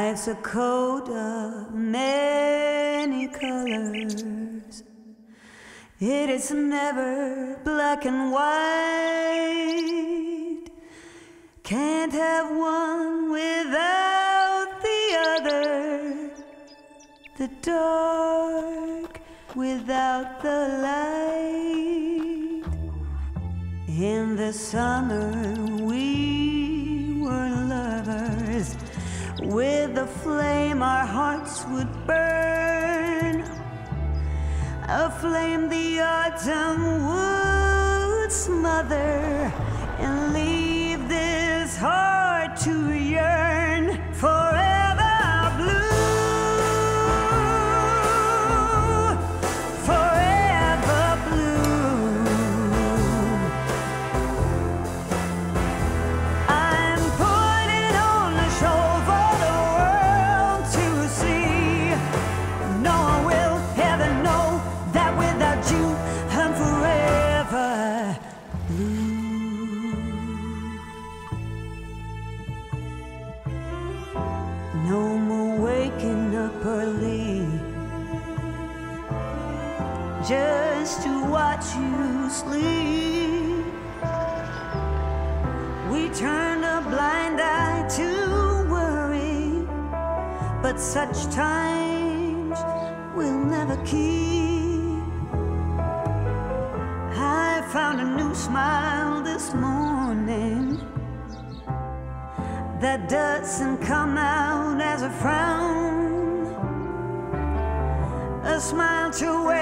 Life's a coat of many colors. It is never black and white. Can't have one without the other. The dark without the light. In the summer we were lovers. With the flame our hearts would burn, a flame the autumn would smother, and leave this heart to yearn forever blue, forever blue. I'm putting on a show for the world to see. No one will ever know that without you I'm forever blue. No more waking up early just to watch you sleep. We turn a blind eye to worry, but such times we'll never keep. I found a new smile this morning that doesn't come out as a frown, a smile to wear